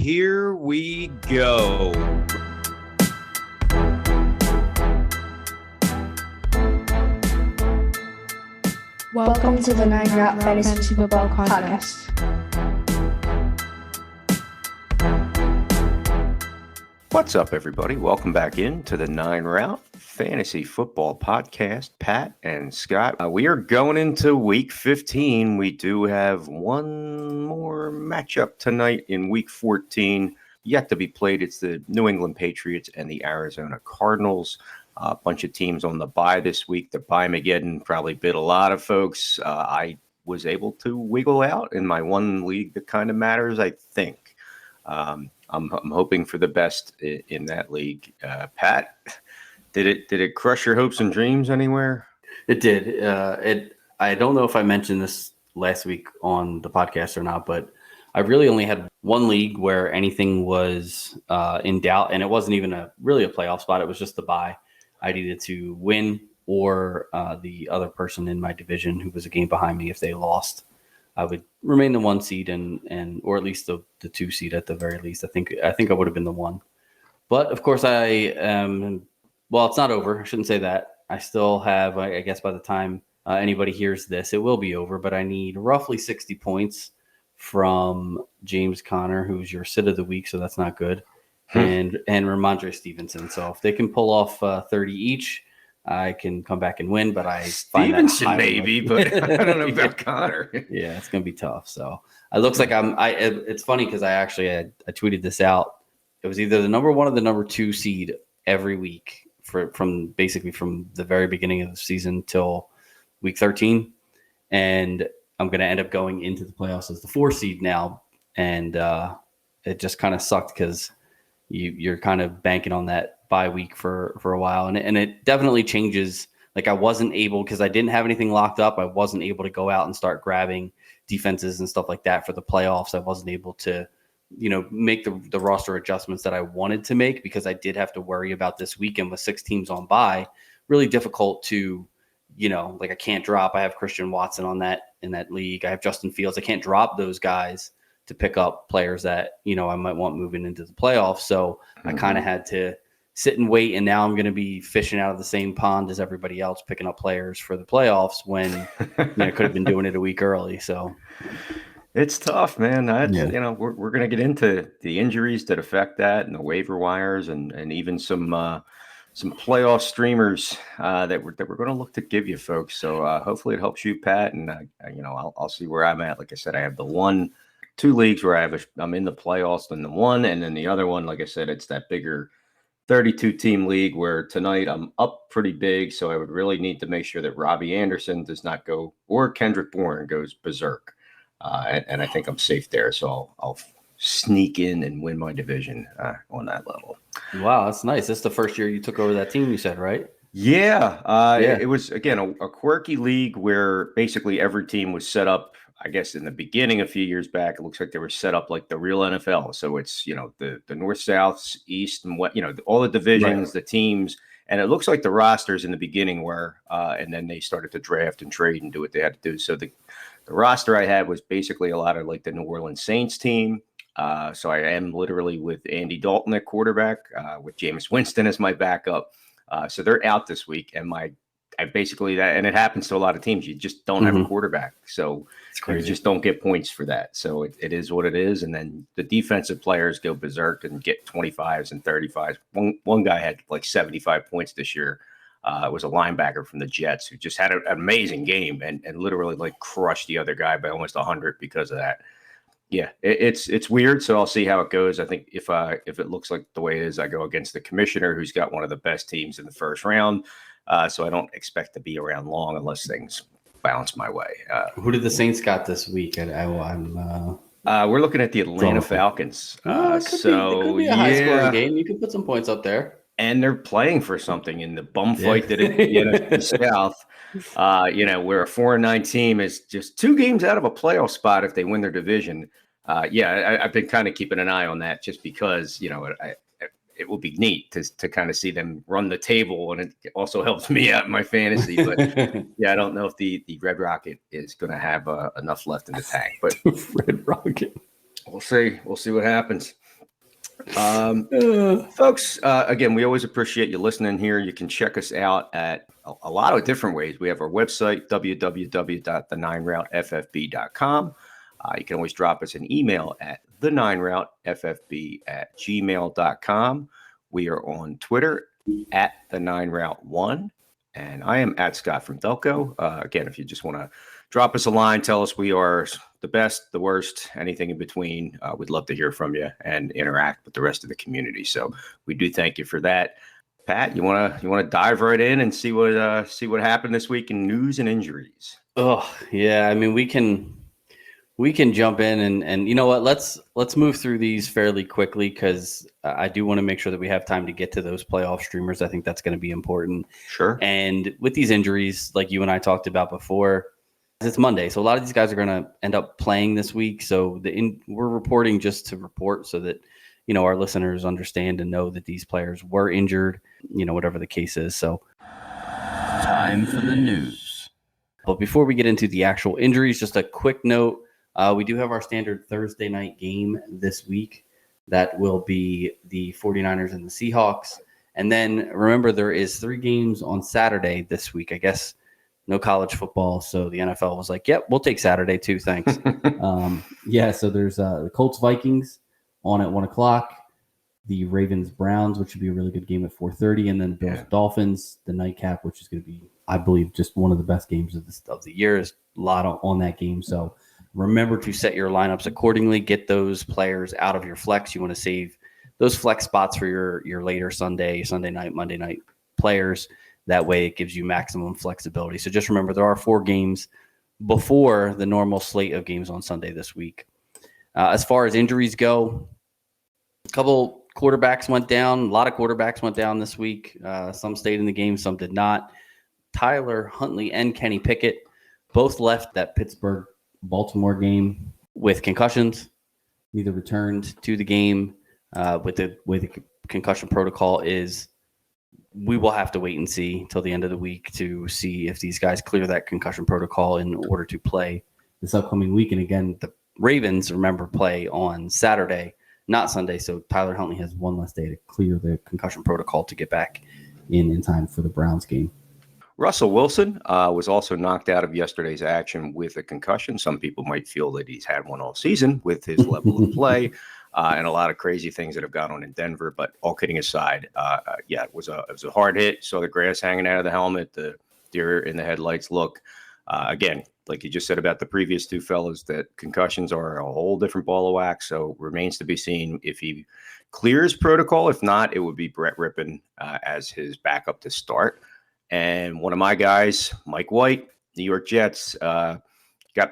here we go. Welcome to the 9 Route Fantasy Football Podcast. What's up, everybody? Welcome back into the 9 Route Fantasy Football Podcast. Pat and Scott, we are going into Week 15. We do have one more matchup tonight in Week 14, yet to be played. It's the New England Patriots and the Arizona Cardinals. A bunch of teams on the bye this week. The bye-mageddon probably bit a lot of folks. I was able to wiggle out in my one league that kind of matters, I think. I'm hoping for the best in that league. Pat, did it crush your hopes and dreams anywhere? It did. I don't know if I mentioned this last week on the podcast or not, but I really only had one league where anything was in doubt, and it wasn't even really a playoff spot. It was just the bye. I needed to win, or the other person in my division who was a game behind me, if they lost, I would remain the 1 seed and or at least the 2 seed at the very least. I think I would have been the 1. But of course I am. Well, it's not over. I shouldn't say that. I still have, I guess by the time anybody hears this, it will be over. But I need roughly 60 points from James Conner, who's your sit of the week, so that's not good. And Ramondre Stevenson. So if they can pull off 30 each, I can come back and win. But I Stevenson maybe, but I don't know about Conner. Yeah, it's gonna be tough. So it looks like it's funny because I tweeted this out. It was either the number 1 or the number 2 seed every week from the very beginning of the season till week 13, and I'm gonna end up going into the playoffs as the 4 seed now, and it just kind of sucked because you're kind of banking on that bye week for a while. And it definitely changes. Like I wasn't able, because I didn't have anything locked up, I wasn't able to go out and start grabbing defenses and stuff like that for the playoffs. I wasn't able to, make the roster adjustments that I wanted to make because I did have to worry about this weekend with 6 teams on bye. Really difficult to, I can't drop. I have Christian Watson in that league. I have Justin Fields. I can't drop those guys to pick up players that, I might want moving into the playoffs. So I kind of had to sit and wait. And now I'm going to be fishing out of the same pond as everybody else, picking up players for the playoffs when I could have been doing it a week early. So it's tough, man. We're going to get into the injuries that affect that and the waiver wires and even some playoff streamers that we're going to look to give you folks. So hopefully it helps you, Pat. And, I'll see where I'm at. Like I said, I have the 2 leagues where I'm in the playoffs in the one, and then the other one, like I said, it's that bigger 32 team league where tonight I'm up pretty big. So I would really need to make sure that Robbie Anderson does not go, or Kendrick Bourne goes berserk. And I think I'm safe there. So I'll sneak in and win my division on that level. Wow, that's nice. This is the first year you took over that team, you said, right? Yeah. It was, again, a quirky league where basically every team was set up, I guess, in the beginning a few years back. It looks like they were set up like the real NFL. So it's, the north, south, east, and what, all the divisions, right, the teams. And it looks like the rosters in the beginning were, and then they started to draft and trade and do what they had to do. So the roster I had was basically a lot of like the New Orleans Saints team. So I am literally with Andy Dalton at quarterback, with Jameis Winston as my backup. So they're out this week, and I basically that, and it happens to a lot of teams. You just don't have a quarterback, so you just don't get points for that. So it is what it is. And then the defensive players go berserk and get 25s and 35s. One guy had like 75 points this year. It was a linebacker from the Jets who just had an amazing game and literally like crushed the other guy by almost 100 because of that. Yeah, it's weird. So I'll see how it goes. I think if it looks like the way it is, I go against the commissioner, who's got one of the best teams in the first round. So I don't expect to be around long unless things bounce my way. Who did the Saints got this week? We're looking at the Atlanta Falcons. It could be a high-scoring game. You can put some points up there. And they're playing for something in the bum fight that the South. Where a 4-9 team is just 2 games out of a playoff spot if they win their division. I've been kind of keeping an eye on that just because, it will be neat to kind of see them run the table, and it also helps me out in my fantasy. But I don't know if the Red Rocket is going to have enough left in the tank. But Red Rocket, we'll see. We'll see what happens. Folks, again, we always appreciate you listening here. You can check us out at a lot of different ways. We have our website, www.the9routeffb.com. You can always drop us an email at the9routeffb@gmail.com. We are on Twitter at the9route1. And I am at Scott from Delco. Again, if you just want to drop us a line, tell us we are the best, the worst, anything in between. We'd love to hear from you and interact with the rest of the community. So we do thank you for that. Pat, you wanna dive right in and see what happened this week in news and injuries? Oh yeah, I mean we can jump in and you know what? Let's move through these fairly quickly because I do want to make sure that we have time to get to those playoff streamers. I think that's going to be important. Sure. And with these injuries, like you and I talked about before, it's Monday, so a lot of these guys are going to end up playing this week. So we're reporting just to report so that our listeners understand and know that these players were injured. Whatever the case is. So time for the news. But before we get into the actual injuries, just a quick note. We do have our standard Thursday night game this week. That will be the 49ers and the Seahawks. And then remember, there is 3 games on Saturday this week. I guess no college football. So the NFL was like, yep, we'll take Saturday too. Thanks. So there's the Colts Vikings on at 1:00, the Ravens Browns, which would be a really good game at 4:30. And then Bills Dolphins, the nightcap, which is going to be, I believe, just one of the best games of the year. Is a lot on that game. So remember to set your lineups accordingly. Get those players out of your flex. You want to save those flex spots for your later Sunday night, Monday night players. That way it gives you maximum flexibility. So just remember there are 4 games before the normal slate of games on Sunday this week. As far as injuries go, a couple quarterbacks went down. A lot of quarterbacks went down this week. Some stayed in the game, some did not. Tyler Huntley and Kenny Pickett both left that Pittsburgh-Baltimore game with concussions. Neither returned to the game. With the way the concussion protocol is, we will have to wait and see till the end of the week to see if these guys clear that concussion protocol in order to play this upcoming week. And again, the Ravens, remember, play on Saturday, not Sunday. So Tyler Huntley has one less day to clear the concussion protocol to get back in time for the Browns game. Russell Wilson was also knocked out of yesterday's action with a concussion. Some people might feel that he's had one all season with his level of play and a lot of crazy things that have gone on in Denver. But all kidding aside, it was a hard hit. Saw the grass hanging out of the helmet, the deer in the headlights look. Again, like you just said about the previous 2 fellas, that concussions are a whole different ball of wax. So remains to be seen if he clears protocol. If not, it would be Brett Rippon as his backup to start. And one of my guys, Mike White, New York Jets, got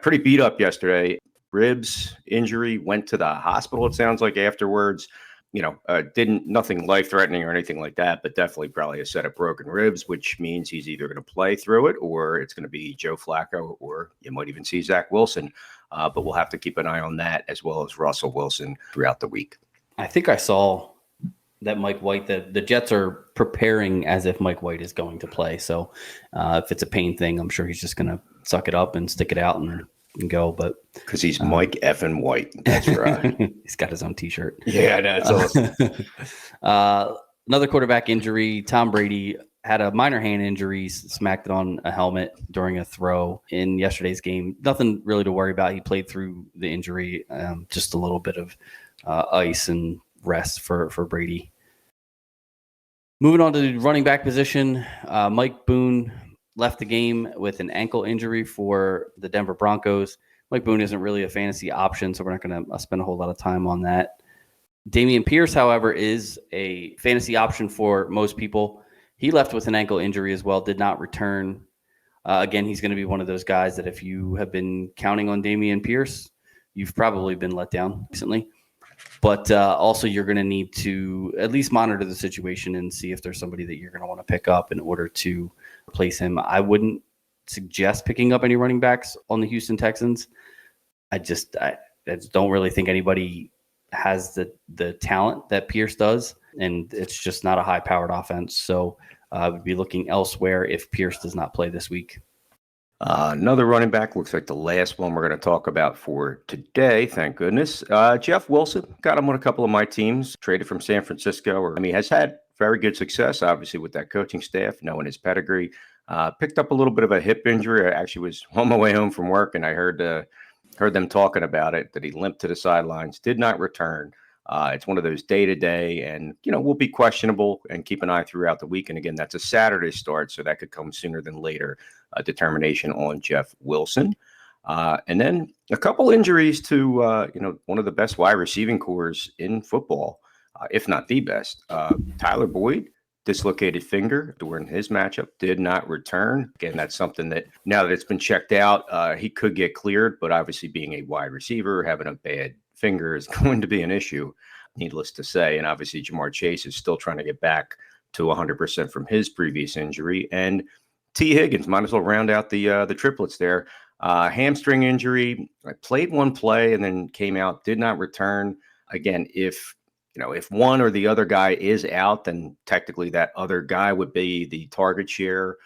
pretty beat up yesterday. Ribs injury, went to the hospital, it sounds like, afterwards. Nothing life-threatening or anything like that, but definitely probably a set of broken ribs, which means he's either going to play through it or it's going to be Joe Flacco, or you might even see Zach Wilson. But we'll have to keep an eye on that, as well as Russell Wilson throughout the week. I think I saw that Mike White, the Jets are preparing as if Mike White is going to play. So if it's a pain thing, I'm sure he's just going to suck it up and stick it out and go. But because he's Mike effing White, that's right. He's got his own T-shirt. Yeah, that's awesome. Another quarterback injury. Tom Brady had a minor hand injury, smacked it on a helmet during a throw in yesterday's game. Nothing really to worry about. He played through the injury, just a little bit of ice and rest for Brady. Moving on to the running back position, Mike Boone left the game with an ankle injury for the Denver Broncos. Mike Boone isn't really a fantasy option, so we're not going to spend a whole lot of time on that. Dameon Pierce, however, is a fantasy option for most people. He left with an ankle injury as well, did not return. Again, he's going to be one of those guys that if you have been counting on Dameon Pierce, you've probably been let down recently. But also you're going to need to at least monitor the situation and see if there's somebody that you're going to want to pick up in order to replace him. I wouldn't suggest picking up any running backs on the Houston Texans. I just don't really think anybody has the talent that Pierce does, and it's just not a high-powered offense. So I would be looking elsewhere if Pierce does not play this week. Another running back looks like the last one we're going to talk about for today. Thank goodness. Jeff Wilson, got him on a couple of my teams. Traded from San Francisco. Has had very good success, obviously, with that coaching staff, knowing his pedigree. Picked up a little bit of a hip injury. I actually was on my way home from work, and I heard them talking about it. That he limped to the sidelines, did not return. It's one of those day-to-day, and will be questionable. And keep an eye throughout the week. And again, that's a Saturday start, so that could come sooner than later. Determination on Jeff Wilson. And then a couple injuries to, one of the best wide receiving cores in football, if not the best. Tyler Boyd, dislocated finger during his matchup, did not return. Again, that's something that now that it's been checked out, he could get cleared, but obviously being a wide receiver, having a bad finger is going to be an issue, needless to say. And obviously Jamar Chase is still trying to get back to 100% from his previous injury. And T. Higgins, might as well round out the triplets there. Hamstring injury. I played one play and then came out, did not return. Again, if one or the other guy is out, then technically that other guy would be the target share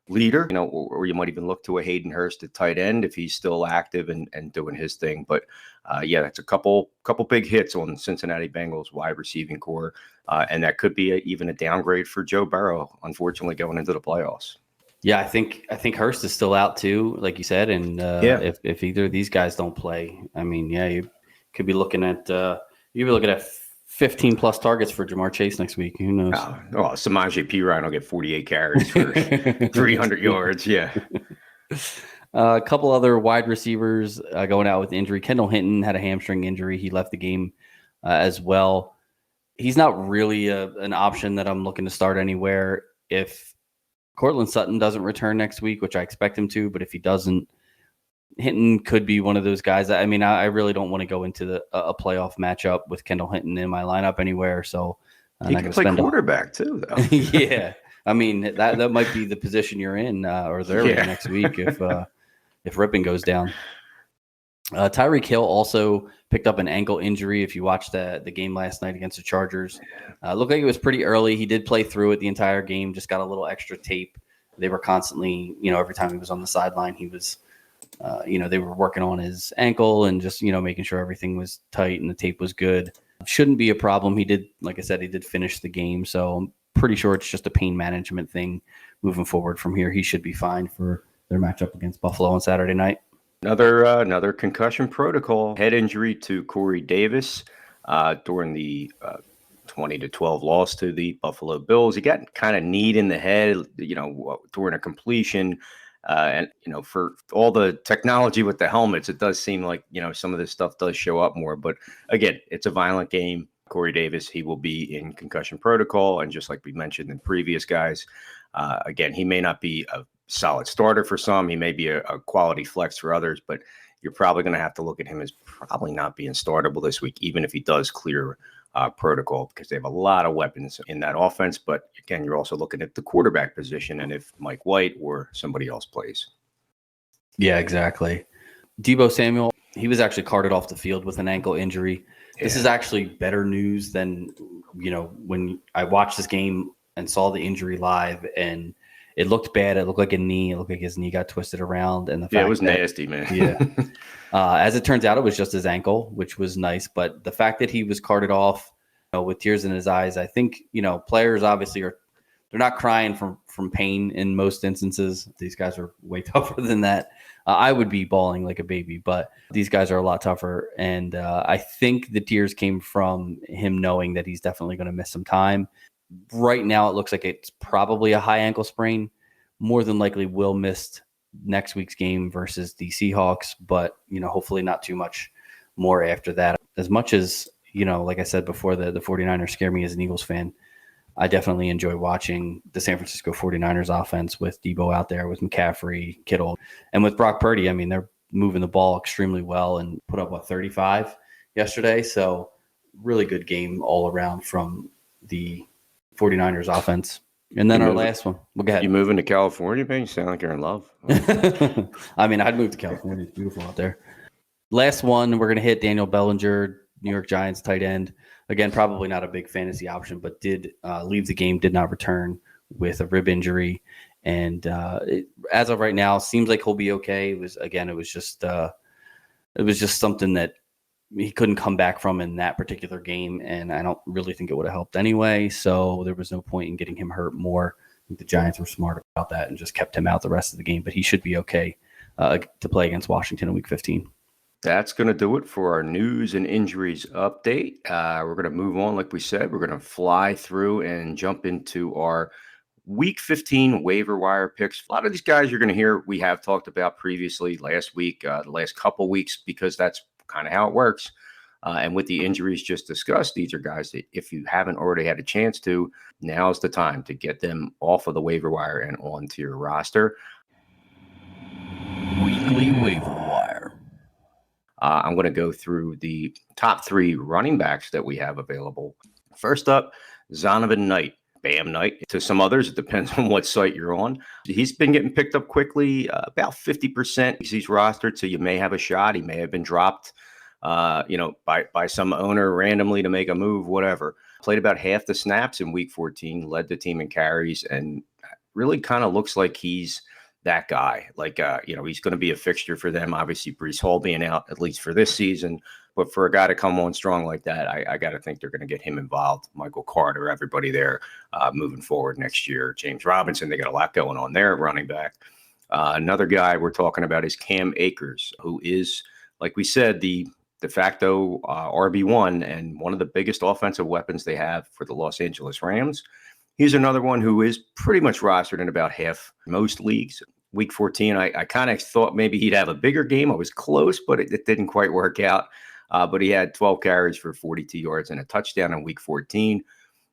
leader, or you might even look to a Hayden Hurst at tight end if he's still active and doing his thing. But that's a couple big hits on Cincinnati Bengals wide receiving core. And that could be even a downgrade for Joe Burrow, unfortunately, going into the playoffs. Yeah, I think Hurst is still out too, like you said, and if either of these guys don't play, you could be looking at 15 plus targets for Jamar Chase next week. Who knows? Samaje Perine will get 48 carries for 300 yards. Yeah. A couple other wide receivers going out with injury. Kendall Hinton had a hamstring injury. He left the game as well. He's not really an option that I'm looking to start anywhere. If Cortland Sutton doesn't return next week, which I expect him to, but if he doesn't, Hinton could be one of those guys. I really don't want to go into a playoff matchup with Kendall Hinton in my lineup anywhere. So he can play quarterback too, though. Yeah, that might be the position you're in, or they're in next week if Rippon goes down. Tyreek Hill also picked up an ankle injury. If you watched the game last night against the Chargers, looked like it was pretty early. He did play through it the entire game, just got a little extra tape. They were constantly, every time he was on the sideline, he was, they were working on his ankle and just, making sure everything was tight and the tape was good. Shouldn't be a problem. He did, like I said, he did finish the game. So I'm pretty sure it's just a pain management thing moving forward from here. He should be fine for their matchup against Buffalo on Saturday night. Another concussion protocol, head injury to Corey Davis during the 20-12 loss to the Buffalo Bills. He got kind of kneed in the head, during a completion. And for all the technology with the helmets, it does seem like, some of this stuff does show up more. But again, it's a violent game. Corey Davis, he will be in concussion protocol. And just like we mentioned in previous guys, again, he may not be a solid starter for some. He may be a quality flex for others, but you're probably going to have to look at him as probably not being startable this week, even if he does clear protocol, because they have a lot of weapons in that offense. But again, you're also looking at the quarterback position and if Mike White or somebody else plays. Yeah, exactly. Deebo Samuel, he was actually carted off the field with an ankle injury. Yeah. This is actually better news than, when I watched this game and saw the injury live, and it looked bad. It looked like a knee. It looked like his knee got twisted around. And it was nasty, man. Yeah. As it turns out, it was just his ankle, which was nice. But the fact that he was carted off with tears in his eyes, I think, players obviously they're not crying from pain in most instances. These guys are way tougher than that. I would be bawling like a baby, but these guys are a lot tougher. And I think the tears came from him knowing that he's definitely going to miss some time. Right now, it looks like it's probably a high ankle sprain. More than likely will miss next week's game versus the Seahawks, but, hopefully not too much more after that. As much as, like I said before, the 49ers scare me as an Eagles fan, I definitely enjoy watching the San Francisco 49ers offense with Deebo out there, with McCaffrey, Kittle, and with Brock Purdy. They're moving the ball extremely well and put up, 35 yesterday? So really good game all around from the 49ers offense. And then our last one. Well, go ahead. You moving to California, man? You sound like you're in love. I'd move to California. It's beautiful out there. Last one, we're going to hit Daniel Bellinger, New York Giants tight end. Again, probably not a big fantasy option, but did leave the game, did not return with a rib injury. And as of right now, seems like he'll be okay. It was just something that he couldn't come back from in that particular game, and I don't really think it would have helped anyway. So there was no point in getting him hurt more. I think the Giants were smart about that and just kept him out the rest of the game. But he should be okay to play against Washington in Week 15. That's going to do it for our news and injuries update. We're going to move on, like we said. We're going to fly through and jump into our Week 15 waiver wire picks. A lot of these guys you're going to hear we have talked about previously last week, the last couple weeks, because that's kind of how it works. And with the injuries just discussed, these are guys that if you haven't already had a chance to, now's the time to get them off of the waiver wire and onto your roster. Weekly waiver wire. I'm going to go through the top 3 running backs that we have available. First up, Zonovan Knight. Bam Knight. To some others, it depends on what site you're on. He's been getting picked up quickly, about 50%. He's rostered, so you may have a shot. He may have been dropped, by some owner randomly to make a move, whatever. Played about half the snaps in Week 14, led the team in carries, and really kind of looks like he's that guy. He's going to be a fixture for them. Obviously, Breece Hall being out, at least for this season. But for a guy to come on strong like that, I got to think they're going to get him involved. Michael Carter, everybody there moving forward next year. James Robinson, they got a lot going on there at running back. Another guy we're talking about is Cam Akers, who is, like we said, the de facto RB1 and one of the biggest offensive weapons they have for the Los Angeles Rams. He's another one who is pretty much rostered in about half most leagues. Week 14, I kind of thought maybe he'd have a bigger game. I was close, but it didn't quite work out. But he had 12 carries for 42 yards and a touchdown in Week 14.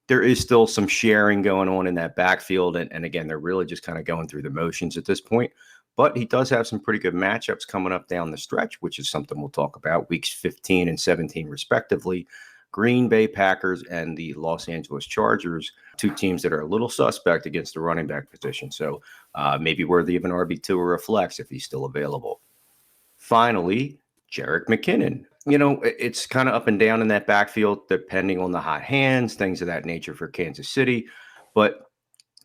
There is still some sharing going on in that backfield. And again, they're really just kind of going through the motions at this point. But he does have some pretty good matchups coming up down the stretch, which is something we'll talk about. Weeks 15 and 17, respectively. Green Bay Packers and the Los Angeles Chargers, 2 teams that are a little suspect against the running back position. So maybe worthy of an RB2 or a flex if he's still available. Finally, Jerick McKinnon. It's kind of up and down in that backfield, depending on the hot hands, things of that nature for Kansas City. But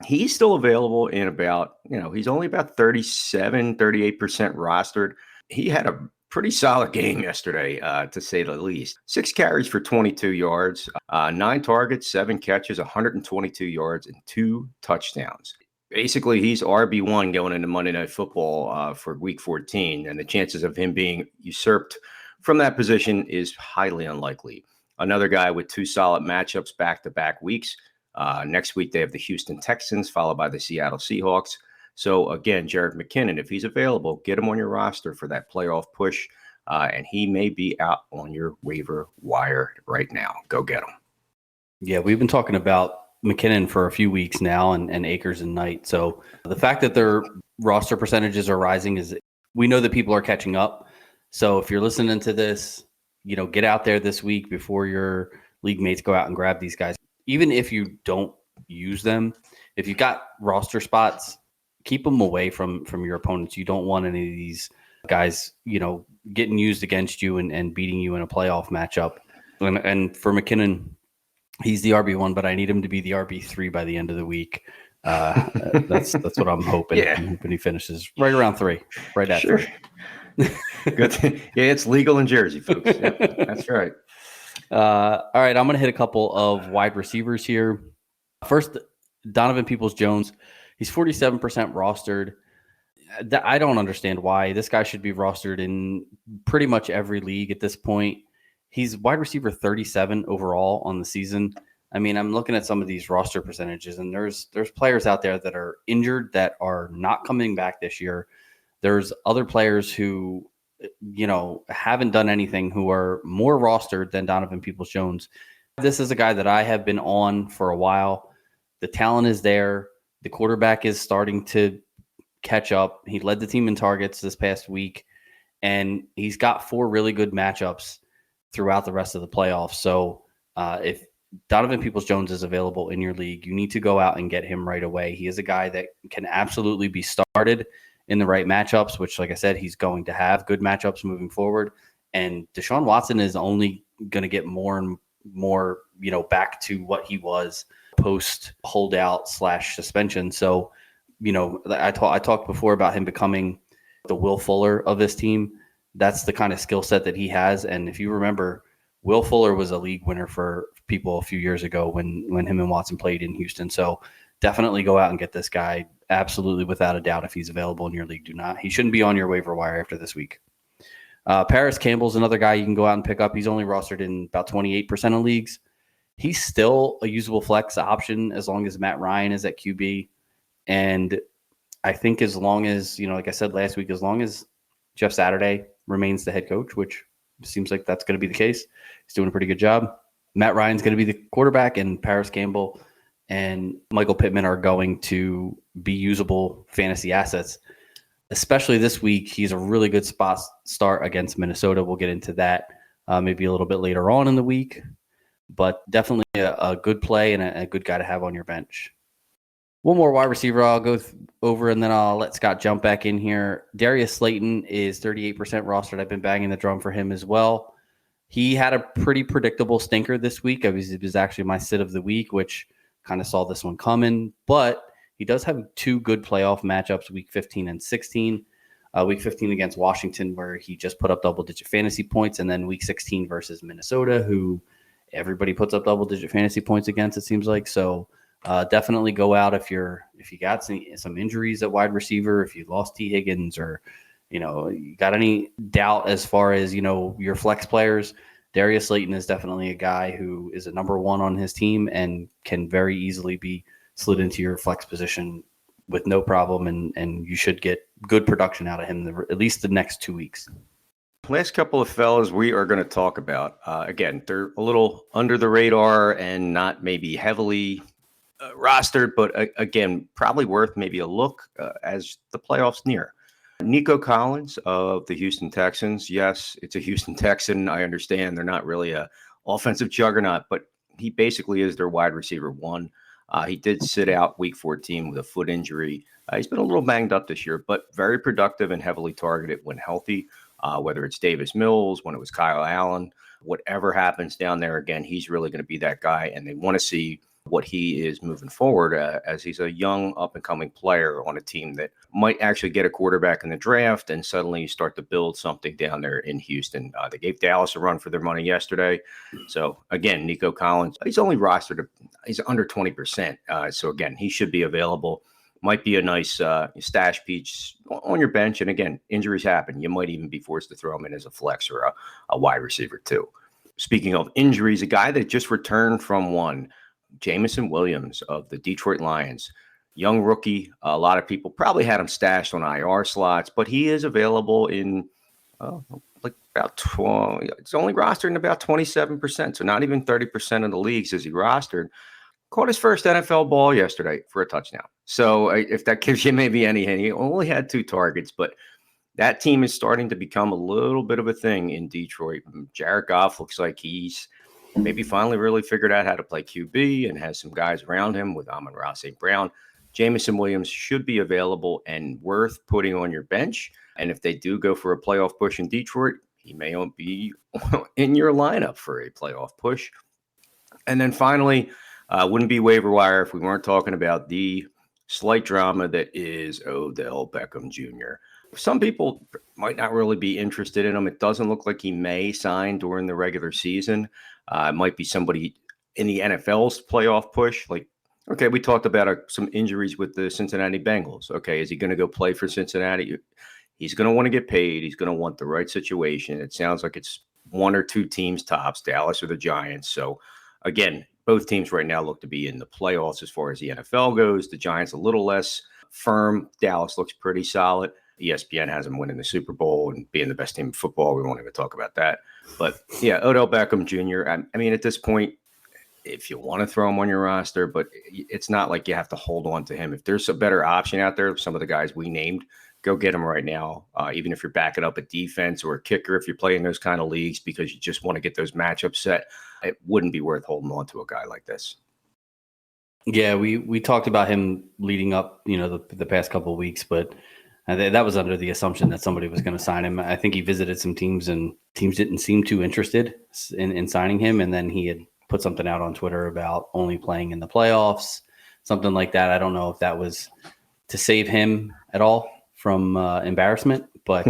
he's still available in about, he's only about 38% rostered. He had a pretty solid game yesterday, to say the least. 6 carries for 22 yards, 9 targets, 7 catches, 122 yards, and 2 touchdowns. Basically, he's RB1 going into Monday Night Football for Week 14, and the chances of him being usurped from that position is highly unlikely. Another guy with 2 solid matchups back-to-back weeks. Next week, they have the Houston Texans, followed by the Seattle Seahawks. So, again, Jerick McKinnon, if he's available, get him on your roster for that playoff push, and he may be out on your waiver wire right now. Go get him. Yeah, we've been talking about McKinnon for a few weeks now and Akers and Knight. So the fact that their roster percentages are rising is we know that people are catching up. So if you're listening to this, get out there this week before your league mates go out and grab these guys. Even if you don't use them, if you've got roster spots, keep them away from your opponents. You don't want any of these guys, getting used against you and beating you in a playoff matchup. And for McKinnon, he's the RB1, but I need him to be the RB3 by the end of the week. That's what I'm hoping. Yeah. I'm hoping he finishes right around 3, right at 3. Good. Yeah, it's legal in Jersey, folks. Yep, that's right. All right, I'm going to hit a couple of wide receivers here. First, Donovan Peoples-Jones. He's 47% rostered. I don't understand why. This guy should be rostered in pretty much every league at this point. He's wide receiver 37 overall on the season. I mean, I'm looking at some of these roster percentages, and there's players out there that are injured that are not coming back this year. There's other players who, haven't done anything who are more rostered than Donovan Peoples-Jones. This is a guy that I have been on for a while. The talent is there. The quarterback is starting to catch up. He led the team in targets this past week, and he's got 4 really good matchups throughout the rest of the playoffs. So if Donovan Peoples-Jones is available in your league, you need to go out and get him right away. He is a guy that can absolutely be started in the right matchups, which, like I said, he's going to have good matchups moving forward. And Deshaun Watson is only going to get more and more, back to what he was post holdout / suspension. So I talked before about him becoming the Will Fuller of this team. That's the kind of skill set that he has. And if you remember, Will Fuller was a league winner for people a few years ago when him and Watson played in Houston. So definitely go out and get this guy. Absolutely, without a doubt, if he's available in your league. He shouldn't be on your waiver wire after this week. Paris Campbell's another guy you can go out and pick up. He's only rostered in about 28% of leagues. He's still a usable flex option as long as Matt Ryan is at QB. And I think as long as, like I said last week, as long as Jeff Saturday remains the head coach, which seems like that's going to be the case, he's doing a pretty good job. Matt Ryan's going to be the quarterback, and Paris Campbell and Michael Pittman are going to be usable fantasy assets. Especially this week, he's a really good start against Minnesota. We'll get into that maybe a little bit later on in the week, but definitely a good play and a good guy to have on your bench. One more wide receiver I'll go over, and then I'll let Scott jump back in here. Darius Slayton is 38% rostered. I've been banging the drum for him as well. He had a pretty predictable stinker this week. It was actually my sit of the week, which kind of saw this one coming, but he does have two good playoff matchups, week 15 and 16. Week 15 against Washington, where he just put up double-digit fantasy points, and then week 16 versus Minnesota, who everybody puts up double-digit fantasy points against, it seems like. So definitely go out if you got some injuries at wide receiver, if you lost T. Higgins, or you got any doubt as far as your flex players. Darius Slayton is definitely a guy who is a number one on his team and can very easily be slid into your flex position with no problem, and you should get good production out of him at least the next 2 weeks. Last couple of fellas we are going to talk about. Again, they're a little under the radar and not maybe heavily rostered, but again, probably worth maybe a look as the playoffs near. Nico Collins of the Houston Texans. Yes, it's a Houston Texan. I understand they're not really a offensive juggernaut, but he basically is their wide receiver one. He did sit out week 14 with a foot injury. He's been a little banged up this year, but very productive and heavily targeted when healthy, whether it's Davis Mills, when it was Kyle Allen, whatever happens down there. Again, he's really going to be that guy, and they want to see what he is moving forward as he's a young up-and-coming player on a team that might actually get a quarterback in the draft and suddenly start to build something down there in Houston. They gave Dallas a run for their money yesterday. So, again, Nico Collins, he's only rostered, he's under 20%. So, again, he should be available. Might be a nice stash piece on your bench. And, again, injuries happen. You might even be forced to throw him in as a flex or a wide receiver, too. Speaking of injuries, a guy that just returned from one, Jameson Williams of the Detroit Lions, young rookie. A lot of people probably had him stashed on IR slots, but he is available in about 12. It's only rostered in about 27%, so not even 30% of the leagues is he rostered. Caught his first NFL ball yesterday for a touchdown. So if that gives you maybe any hint, he only had 2 targets, but that team is starting to become a little bit of a thing in Detroit. Jared Goff looks like he's maybe finally really figured out how to play QB and has some guys around him with Amon-Ra St. Brown. Jameson Williams should be available and worth putting on your bench. And if they do go for a playoff push in Detroit, he may be in your lineup for a playoff push. And then finally, wouldn't be waiver wire if we weren't talking about the slight drama that is Odell Beckham Jr. Some people might not really be interested in him. It doesn't look like he may sign during the regular season. It might be somebody in the NFL's playoff push. Like, okay, we talked about some injuries with the Cincinnati Bengals. Okay, is he going to go play for Cincinnati? He's going to want to get paid. He's going to want the right situation. It sounds like it's 1 or 2 teams tops, Dallas or the Giants. So, again, both teams right now look to be in the playoffs as far as the NFL goes. The Giants a little less firm. Dallas looks pretty solid. ESPN has them winning the Super Bowl and being the best team in football. We won't even talk about that. But, yeah, Odell Beckham Jr., I mean, at this point, if you want to throw him on your roster, but it's not like you have to hold on to him. If there's a better option out there, some of the guys we named, go get him right now, even if you're backing up a defense or a kicker, if you're playing those kind of leagues because you just want to get those matchups set, it wouldn't be worth holding on to a guy like this. Yeah, we talked about him leading up, the past couple of weeks, but that was under the assumption that somebody was going to sign him. I think he visited some teams and teams didn't seem too interested in signing him. And then he had put something out on Twitter about only playing in the playoffs, something like that. I don't know if that was to save him at all from embarrassment, but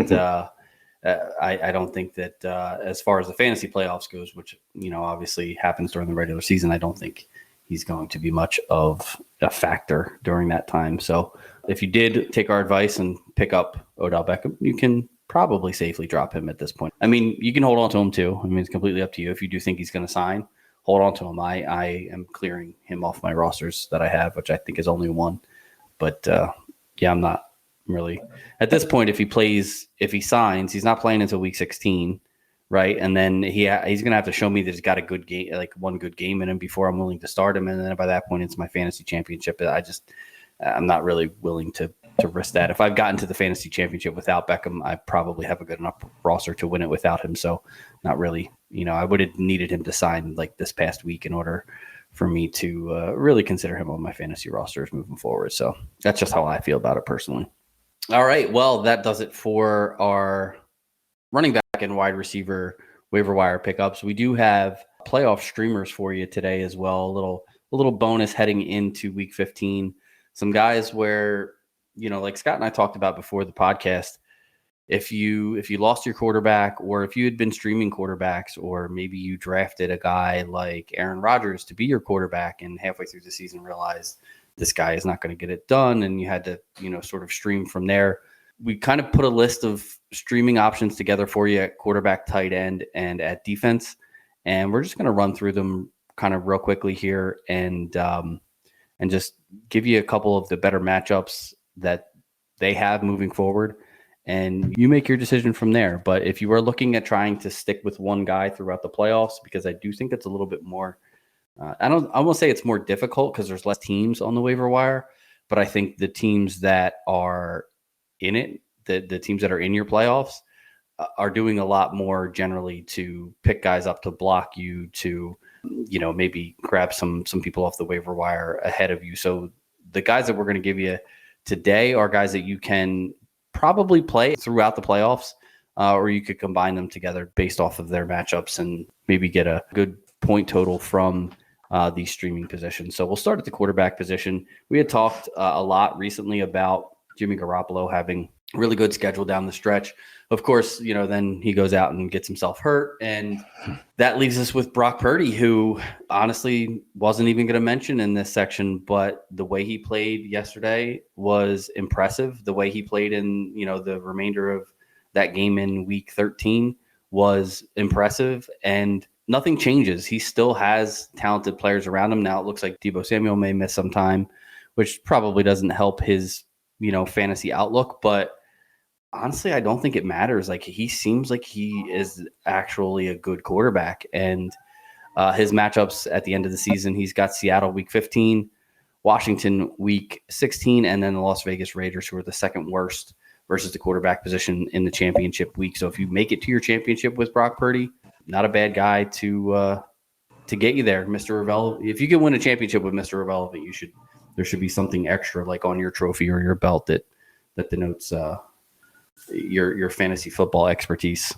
I don't think that as far as the fantasy playoffs goes, which obviously happens during the regular season, I don't think he's going to be much of a factor during that time. So if you did take our advice and pick up Odell Beckham, you can probably safely drop him at this point. I mean, you can hold on to him too. I mean, it's completely up to you. If you do think he's going to sign, hold on to him. I am clearing him off my rosters that I have, which I think is only one. But I'm not really at this point. If he signs, he's not playing until week 16, right? And then he's going to have to show me that he's got a good game, like one good game in him before I'm willing to start him. And then by that point, it's my fantasy championship. I'm not really willing to risk that. If I've gotten to the fantasy championship without Beckham, I probably have a good enough roster to win it without him. So not really, I would have needed him to sign like this past week in order for me to really consider him on my fantasy rosters moving forward. So that's just how I feel about it personally. All right. Well, that does it for our running back and wide receiver waiver wire pickups. We do have playoff streamers for you today as well. A little bonus heading into week 15. Some guys where, like Scott and I talked about before the podcast, if you lost your quarterback, or if you had been streaming quarterbacks, or maybe you drafted a guy like Aaron Rodgers to be your quarterback and halfway through the season realized this guy is not going to get it done, and you had to, sort of stream from there. We kind of put a list of streaming options together for you at quarterback, tight end, and at defense. And we're just going to run through them kind of real quickly here and just give you a couple of the better matchups that they have moving forward. And you make your decision from there. But if you are looking at trying to stick with one guy throughout the playoffs, because I do think it's a little bit more, I won't say it's more difficult because there's less teams on the waiver wire, but I think the teams that are in it, the teams that are in your playoffs are doing a lot more generally to pick guys up to block you, to, maybe grab some people off the waiver wire ahead of you. So the guys that we're going to give you today are guys that you can probably play throughout the playoffs, or you could combine them together based off of their matchups and maybe get a good point total from these streaming positions. So we'll start at the quarterback position. We had talked a lot recently about Jimmy Garoppolo having a really good schedule down the stretch. Of course, then he goes out and gets himself hurt, and that leaves us with Brock Purdy, who honestly wasn't even going to mention in this section, but the way he played yesterday was impressive. The way he played in, the remainder of that game in week 13 was impressive, and nothing changes. He still has talented players around him. Now it looks like Deebo Samuel may miss some time, which probably doesn't help his, fantasy outlook, but honestly, I don't think it matters. Like, he seems like he is actually a good quarterback, and his matchups at the end of the season, he's got Seattle week 15, Washington week 16, and then the Las Vegas Raiders, who are the second worst versus the quarterback position in the championship week. So if you make it to your championship with Brock Purdy, not a bad guy to get you there, Mr. Irrelevant. If you can win a championship with Mr. Irrelevant, there should be something extra like on your trophy or your belt that denotes your fantasy football expertise.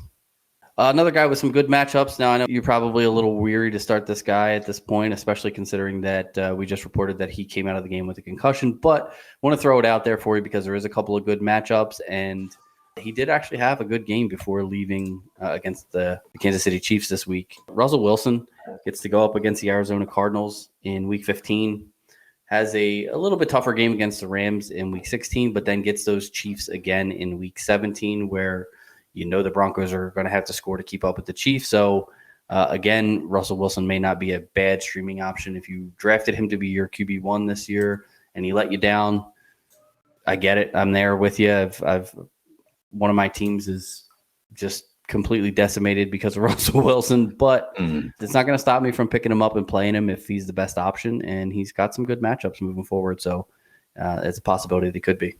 Another guy with some good matchups. Now, I know you're probably a little weary to start this guy at this point, especially considering that we just reported that he came out of the game with a concussion, but I want to throw it out there for you because there is a couple of good matchups, and he did actually have a good game before leaving against the Kansas City Chiefs this week. Russell Wilson gets to go up against the Arizona Cardinals in week 15. Has a little bit tougher game against the Rams in week 16, but then gets those Chiefs again in week 17, where the Broncos are going to have to score to keep up with the Chiefs. So, again, Russell Wilson may not be a bad streaming option. If you drafted him to be your QB1 this year and he let you down, I get it. I'm there with you. I've one of my teams is just completely decimated because of Russell Wilson, but it's not going to stop me from picking him up and playing him if he's the best option, and he's got some good matchups moving forward. So it's a possibility that he could be.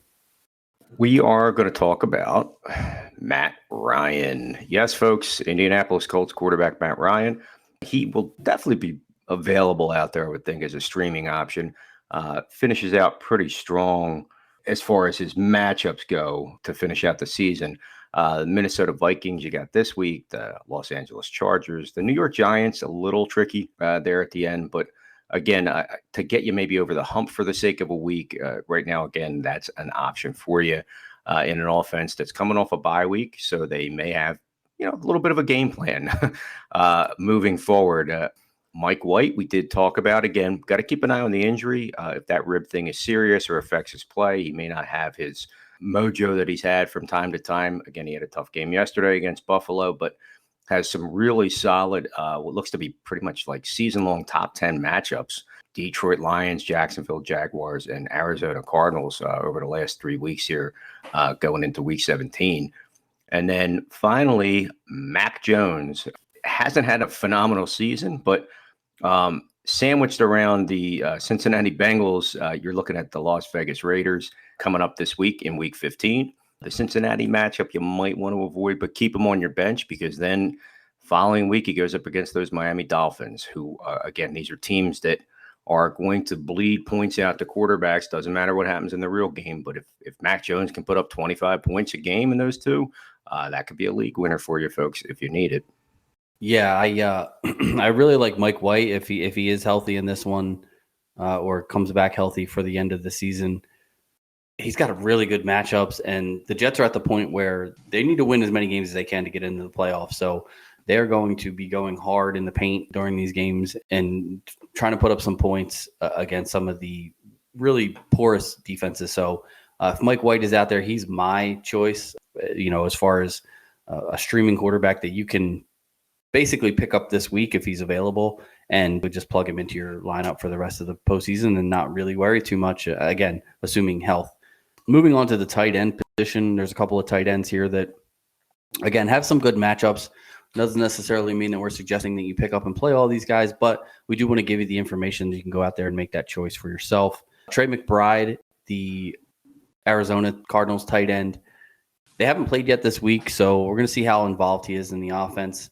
We are going to talk about Matt Ryan. Yes, folks, Indianapolis Colts quarterback Matt Ryan. He will definitely be available out there, I would think, as a streaming option. Finishes out pretty strong as far as his matchups go to finish out the season. The Minnesota Vikings you got this week, the Los Angeles Chargers, the New York Giants, a little tricky there at the end, but again, to get you maybe over the hump for the sake of a week, right now, again, that's an option for you in an offense that's coming off a bye week. So they may have, a little bit of a game plan moving forward. Mike White, we did talk about. Again, got to keep an eye on the injury. If that rib thing is serious or affects his play, he may not have his mojo that he's had from time to time. Again, he had a tough game yesterday against Buffalo, but has some really solid, what looks to be pretty much like season-long top 10 matchups. Detroit Lions, Jacksonville Jaguars, and Arizona Cardinals over the last 3 weeks here going into week 17. And then finally, Mac Jones hasn't had a phenomenal season, but sandwiched around the Cincinnati Bengals, you're looking at the Las Vegas Raiders coming up this week in week 15. The Cincinnati matchup you might want to avoid, but keep him on your bench because then following week he goes up against those Miami Dolphins, who, again, these are teams that are going to bleed points out to quarterbacks. Doesn't matter what happens in the real game, but if Mac Jones can put up 25 points a game in those two, that could be a league winner for you folks if you need it. Yeah, I really like Mike White if he is healthy in this one or comes back healthy for the end of the season. He's got really good matchups, and the Jets are at the point where they need to win as many games as they can to get into the playoffs. So they're going to be going hard in the paint during these games and trying to put up some points against some of the really porous defenses. So if Mike White is out there, he's my choice, as far as a streaming quarterback that you can basically pick up this week if he's available and would just plug him into your lineup for the rest of the postseason and not really worry too much, again, assuming health. Moving on to the tight end position, there's a couple of tight ends here that, again, have some good matchups. Doesn't necessarily mean that we're suggesting that you pick up and play all these guys, but we do want to give you the information that you can go out there and make that choice for yourself. Trey McBride, the Arizona Cardinals tight end, they haven't played yet this week, so we're going to see how involved he is in the offense.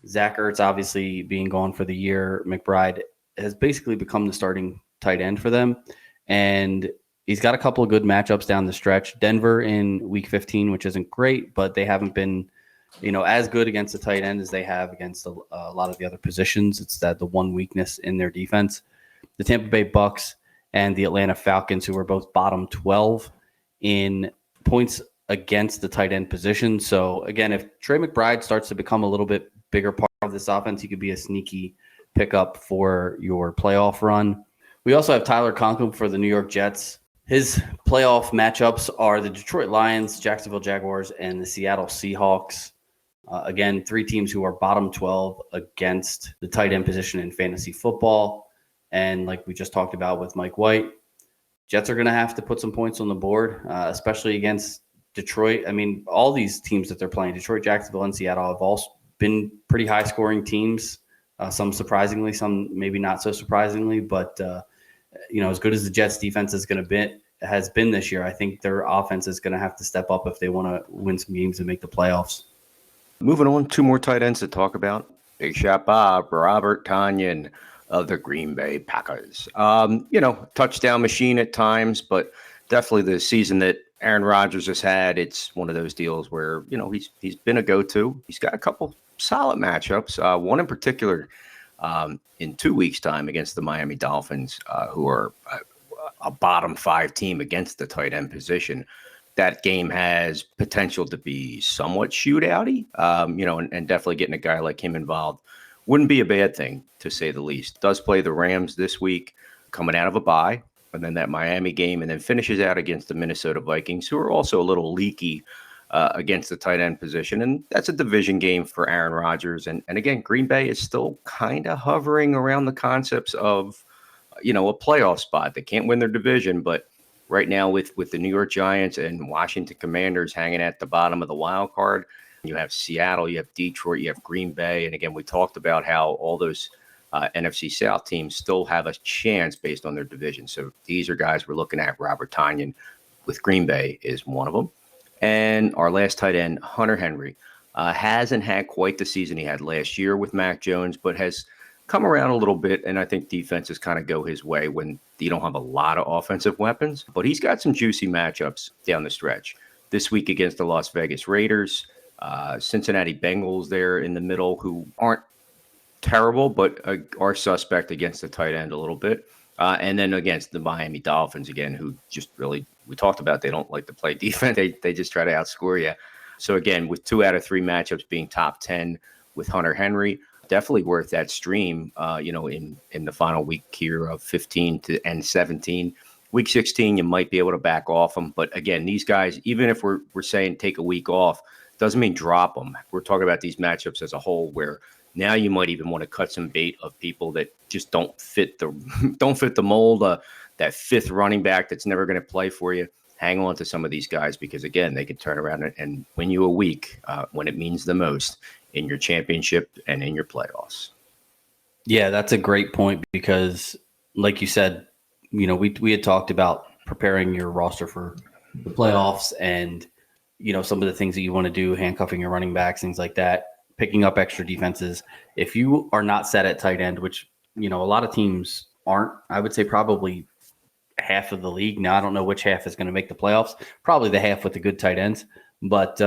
Zach Ertz, obviously being gone for the year, McBride has basically become the starting tight end for them, and he's got a couple of good matchups down the stretch. Denver in week 15, which isn't great, but they haven't been, as good against the tight end as they have against a lot of the other positions. It's that the one weakness in their defense. The Tampa Bay Bucks and the Atlanta Falcons, who are both bottom 12 in points against the tight end position. So again, if Trey McBride starts to become a little bit bigger part of this offense, he could be a sneaky pickup for your playoff run. We also have Tyler Conklin for the New York Jets. His playoff matchups are the Detroit Lions, Jacksonville Jaguars, and the Seattle Seahawks. Again, 3 teams who are bottom 12 against the tight end position in fantasy football. And like we just talked about with Mike White, Jets are going to have to put some points on the board, especially against Detroit. I mean, all these teams that they're playing, Detroit, Jacksonville, and Seattle, have all been pretty high-scoring teams. Some surprisingly, some maybe not so surprisingly. But, as good as the Jets' defense has been this year, I think their offense is going to have to step up if they want to win some games and make the playoffs. Moving on, 2 more tight ends to talk about. Big shot Bob, Robert Tonyan of the Green Bay Packers. Touchdown machine at times, but definitely the season that Aaron Rodgers has had, it's one of those deals where, he's been a go-to. He's got a couple solid matchups, one in particular in 2 weeks' time against the Miami Dolphins, who are a bottom 5 team against the tight end position. That game has potential to be somewhat shootouty, and definitely getting a guy like him involved wouldn't be a bad thing, to say the least. Does play the Rams this week, coming out of a bye, and then that Miami game, and then finishes out against the Minnesota Vikings, who are also a little leaky against the tight end position. And that's a division game for Aaron Rodgers. And again, Green Bay is still kind of hovering around the concepts of, a playoff spot. They can't win their division, but right now with the New York Giants and Washington Commanders hanging at the bottom of the wild card, you have Seattle, you have Detroit, you have Green Bay. And again, we talked about how all those NFC South teams still have a chance based on their division. So these are guys we're looking at. Robert Tonyan with Green Bay is one of them. And our last tight end, Hunter Henry, hasn't had quite the season he had last year with Mac Jones, but has come around a little bit. And I think defenses kind of go his way when you don't have a lot of offensive weapons. But he's got some juicy matchups down the stretch. This week against the Las Vegas Raiders, Cincinnati Bengals there in the middle, who aren't terrible, but are suspect against the tight end a little bit. And then against the Miami Dolphins again, who just really, we talked about, they don't like to play defense. They just try to outscore you. So again, with 2 out of 3 matchups being top 10 with Hunter Henry, definitely worth that stream, in the final week here of 15 and 17. Week 16, you might be able to back off them. But again, these guys, even if we're saying take a week off, doesn't mean drop them. We're talking about these matchups as a whole, where now you might even want to cut some bait of people that just don't fit the mold. That fifth running back that's never going to play for you. Hang on to some of these guys, because again, they can turn around and win you a week when it means the most in your championship and in your playoffs. Yeah, that's a great point, because like you said, we had talked about preparing your roster for the playoffs and, some of the things that you want to do, handcuffing your running backs, things like that, picking up extra defenses. If you are not set at tight end, which, a lot of teams aren't, I would say probably half of the league. Now, I don't know which half is going to make the playoffs, probably the half with the good tight ends. But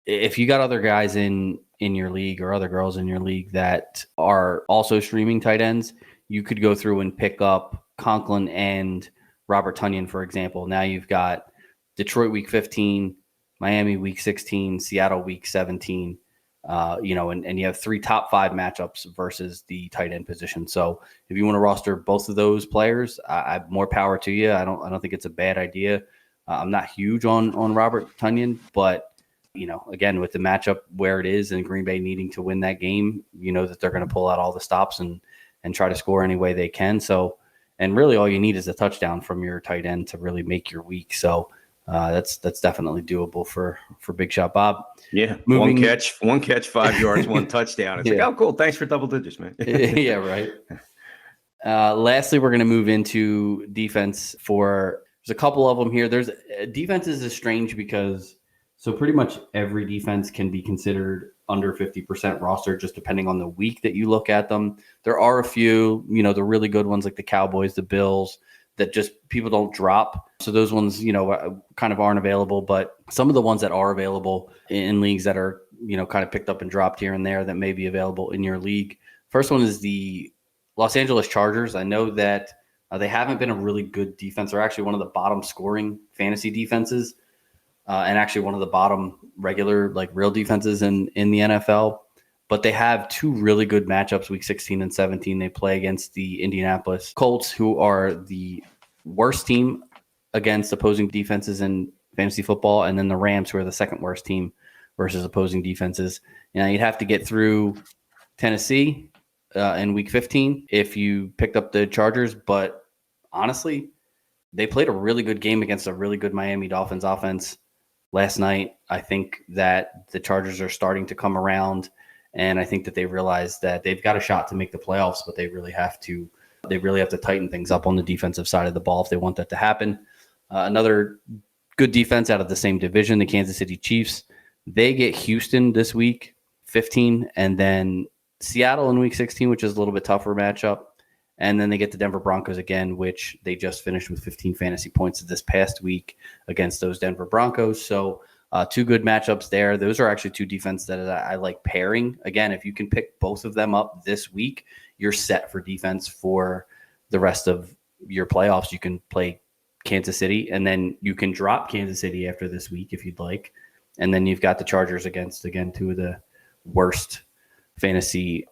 if you got other guys in your league or other girls in your league that are also streaming tight ends, you could go through and pick up Conklin and Robert Tonyan, for example. Now you've got Detroit week 15, Miami week 16, Seattle week 17, and you have 3 top 5 matchups versus the tight end position. So if you want to roster both of those players, I more power to you. I don't think it's a bad idea. I'm not huge on Robert Tonyan, but again, with the matchup where it is and Green Bay needing to win that game, that they're going to pull out all the stops and try to score any way they can. So, and really all you need is a touchdown from your tight end to really make your week. So that's definitely doable for Big Shot Bob. Yeah. One catch, 5 yards, 1 touchdown. It's like, oh, cool. Thanks for double digits, man. Yeah, right. Lastly, we're going to move into defense there's a couple of them here. Defenses is strange because so pretty much every defense can be considered under 50% roster, just depending on the week that you look at them. There are a few, the really good ones like the Cowboys, the Bills, that just people don't drop. So those ones, kind of aren't available. But some of the ones that are available in leagues that are, kind of picked up and dropped here and there that may be available in your league. First one is the Los Angeles Chargers. I know that they haven't been a really good defense. They're actually one of the bottom scoring fantasy defenses. And actually one of the bottom regular, real defenses in the NFL. But they have 2 really good matchups, week 16 and 17. They play against the Indianapolis Colts, who are the worst team against opposing defenses in fantasy football, and then the Rams, who are the second worst team versus opposing defenses. You'd have to get through Tennessee in week 15 if you picked up the Chargers. But honestly, they played a really good game against a really good Miami Dolphins offense last night. I think that the Chargers are starting to come around, and I think that they realize that they've got a shot to make the playoffs, but they really have to tighten things up on the defensive side of the ball if they want that to happen. Another good defense out of the same division, the Kansas City Chiefs. They get Houston this week, 15, and then Seattle in week 16, which is a little bit tougher matchup. And then they get the Denver Broncos again, which they just finished with 15 fantasy points this past week against those Denver Broncos. So 2 good matchups there. Those are actually 2 defenses that I like pairing. Again, if you can pick both of them up this week, you're set for defense for the rest of your playoffs. You can play Kansas City, and then you can drop Kansas City after this week if you'd like. And then you've got the Chargers against, again, 2 of the worst fantasy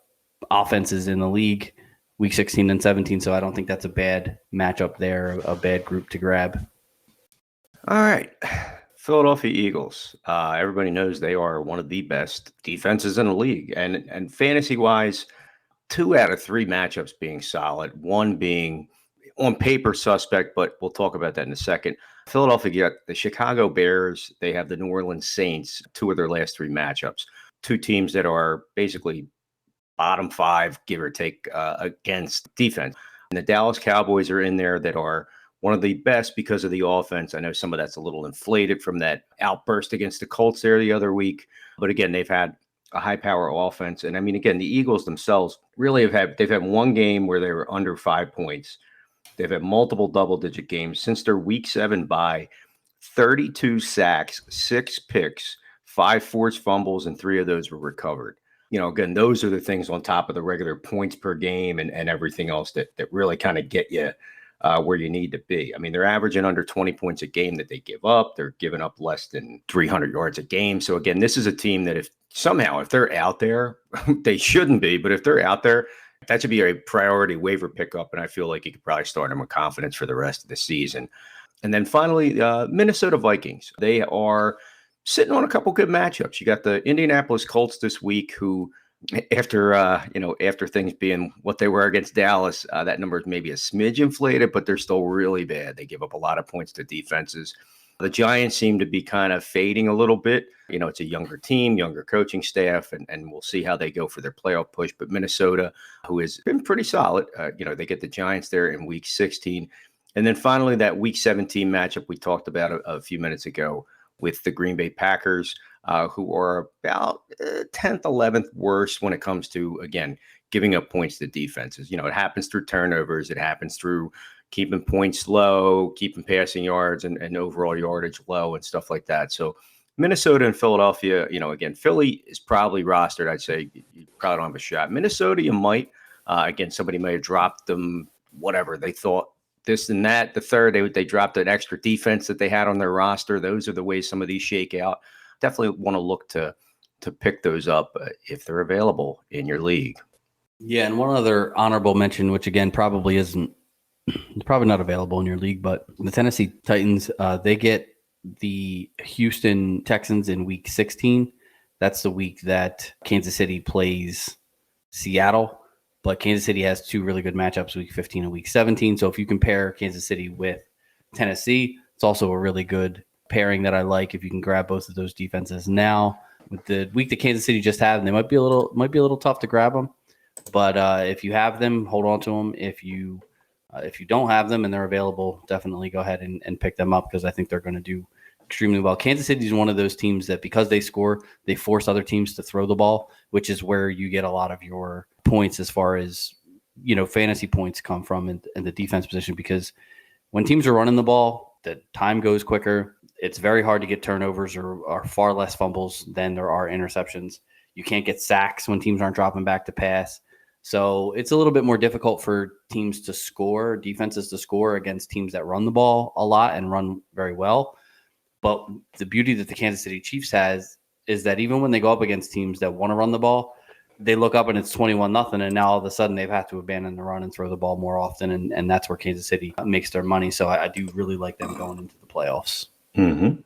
offenses in the league, week 16 and 17. So I don't think that's a bad matchup there, a bad group to grab. All right. Philadelphia Eagles. Everybody knows they are one of the best defenses in the league. And fantasy-wise, 2 out of 3 matchups being solid, 1 being on paper suspect, but we'll talk about that in a second. Philadelphia got the Chicago Bears. They have the New Orleans Saints, 2 of their last 3 matchups. 2 teams that are basically bottom 5, give or take, against defense. And the Dallas Cowboys are in there that are one of the best because of the offense. I know some of that's a little inflated from that outburst against the Colts there the other week. But again, they've had a high power offense. And I mean, again, the Eagles themselves really they've had 1 game where they were under 5 points. They've had multiple double-digit games since their week 7 bye, 32 sacks, 6 picks, 5 forced fumbles, and 3 of those were recovered. Again, those are the things on top of the regular points per game and everything else that really kind of get you where you need to be. I mean, they're averaging under 20 points a game that they give up. They're giving up less than 300 yards a game. So again, this is a team that if they're out there, they shouldn't be, but if they're out there, that should be a priority waiver pickup. And I feel like you could probably start them with confidence for the rest of the season. And then finally, Minnesota Vikings. They are sitting on a couple good matchups. You got the Indianapolis Colts this week, who after things being what they were against Dallas, that number is maybe a smidge inflated, but they're still really bad. They give up a lot of points to defenses. The Giants seem to be kind of fading a little bit. It's a younger team, younger coaching staff, and we'll see how they go for their playoff push. But Minnesota, who has been pretty solid, they get the Giants there in week 16. And then finally, that week 17 matchup we talked about a few minutes ago with the Green Bay Packers, who are about 10th, 11th worst when it comes to, again, giving up points to defenses. It happens through turnovers. It happens through keeping points low, keeping passing yards and overall yardage low and stuff like that. So Minnesota and Philadelphia, again, Philly is probably rostered. I'd say you probably don't have a shot. Minnesota, you might. Again, somebody may have dropped them, whatever. They thought this and that. The third, they dropped an extra defense that they had on their roster. Those are the ways some of these shake out. Definitely want to look to pick those up if they're available in your league. Yeah, and one other honorable mention, which again probably not available in your league, but the Tennessee Titans, they get the Houston Texans in week 16. That's the week that Kansas City plays Seattle, but Kansas City has two really good matchups, week 15 and week 17. So if you compare Kansas City with Tennessee, it's also a really good pairing that I like if you can grab both of those defenses now. With the week that Kansas City just had, they might be a little tough to grab them, but if you have them, hold on to them. If you don't have them and they're available, definitely go ahead and pick them up because I think they're going to do extremely well. Kansas City is one of those teams that because they score, they force other teams to throw the ball, which is where you get a lot of your points as far as, fantasy points come from in the defense position, because when teams are running the ball, the time goes quicker. It's very hard to get turnovers or far less fumbles than there are interceptions. You can't get sacks when teams aren't dropping back to pass. So it's a little bit more difficult for teams to score, defenses to score against teams that run the ball a lot and run very well. But the beauty that the Kansas City Chiefs has is that even when they go up against teams that want to run the ball, they look up and it's 21-0, and now all of a sudden they've had to abandon the run and throw the ball more often, and that's where Kansas City makes their money. So I do really like them going into the playoffs. Mm-hmm.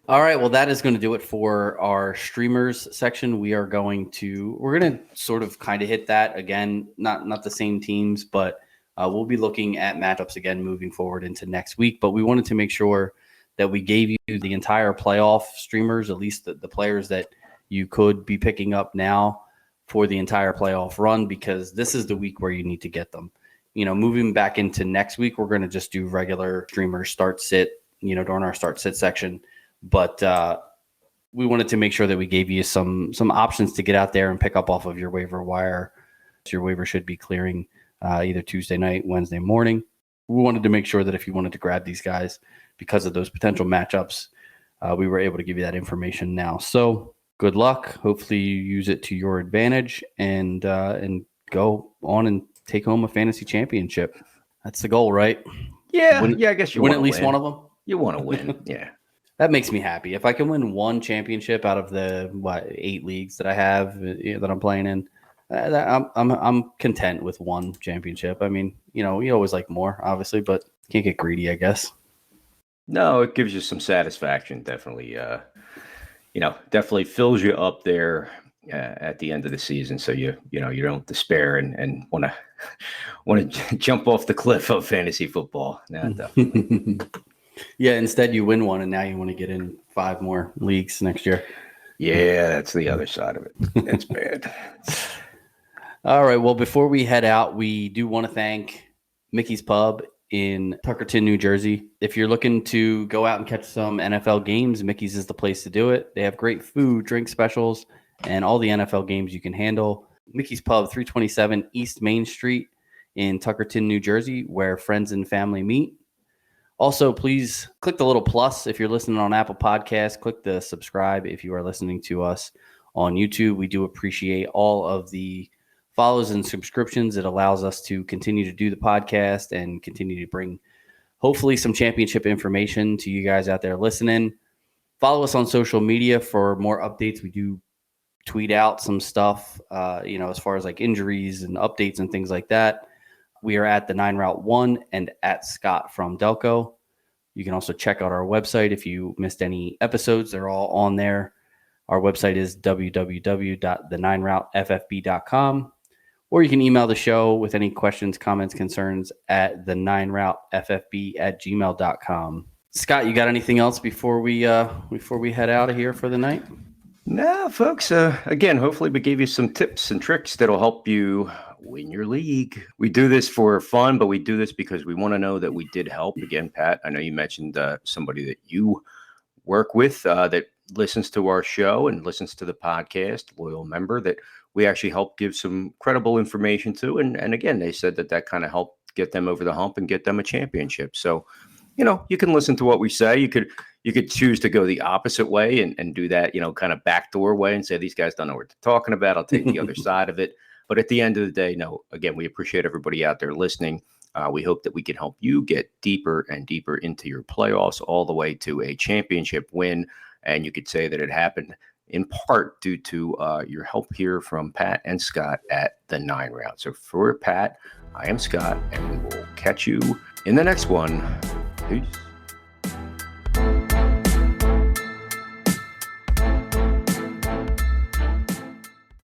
All right, well, that is going to do it for our streamers section. We're going to sort of kind of hit that again, not the same teams, but we'll be looking at matchups again moving forward into next week. But we wanted to make sure that we gave you the entire playoff streamers, at least the players that you could be picking up now for the entire playoff run, because this is the week where you need to get them. Moving back into next week, we're going to just do regular streamers start sit, during our start sit section. But we wanted to make sure that we gave you some options to get out there and pick up off of your waiver wire. So your waiver should be clearing either Tuesday night, Wednesday morning. We wanted to make sure that if you wanted to grab these guys because of those potential matchups, we were able to give you that information now. So good luck. Hopefully you use it to your advantage and go on and take home a fantasy championship. That's the goal, right? Yeah, I guess you win want at least win. one of them. You want to win, yeah. That makes me happy. If I can win one championship out of the 8 leagues that I have that I'm playing in, I'm content with one championship. I mean, you always like more, obviously, but can't get greedy, I guess. No, it gives you some satisfaction. Definitely, definitely fills you up there at the end of the season. So you don't despair and want to jump off the cliff of fantasy football. No, definitely. Yeah, instead you win one, and now you want to get in 5 more leagues next year. Yeah, that's the other side of it. It's bad. All right, well, before we head out, we do want to thank Mickey's Pub in Tuckerton, New Jersey. If you're looking to go out and catch some NFL games, Mickey's is the place to do it. They have great food, drink specials, and all the NFL games you can handle. Mickey's Pub, 327 East Main Street in Tuckerton, New Jersey, where friends and family meet. Also, please click the little plus if you're listening on Apple Podcasts. Click the subscribe if you are listening to us on YouTube. We do appreciate all of the follows and subscriptions. It allows us to continue to do the podcast and continue to bring hopefully some championship information to you guys out there listening. Follow us on social media for more updates. We do tweet out some stuff, as far as like injuries and updates and things like that. We are at the 9 Route 1 and at Scott from Delco. You can also check out our website if you missed any episodes. They're all on there. Our website is www.the9routeffb.com, or you can email the show with any questions, comments, concerns at the9routeffb@gmail.com. Scott, you got anything else before we head out of here for the night? No, folks. Again, hopefully we gave you some tips and tricks that'll help you win your league. We do this for fun, but we do this because we want to know that we did help. Again, Pat, I know you mentioned somebody that you work with that listens to our show and listens to the podcast, loyal member that we actually help give some credible information to. And again, they said that kind of helped get them over the hump and get them a championship. So, you can listen to what we say. You could choose to go the opposite way and do that, kind of backdoor way and say, these guys don't know what they're talking about. I'll take the other side of it. But at the end of the day, no, again, we appreciate everybody out there listening. We hope that we can help you get deeper and deeper into your playoffs all the way to a championship win. And you could say that it happened in part due to your help here from Pat and Scott at the 9 Route. So for Pat, I am Scott, and we will catch you in the next one. Peace.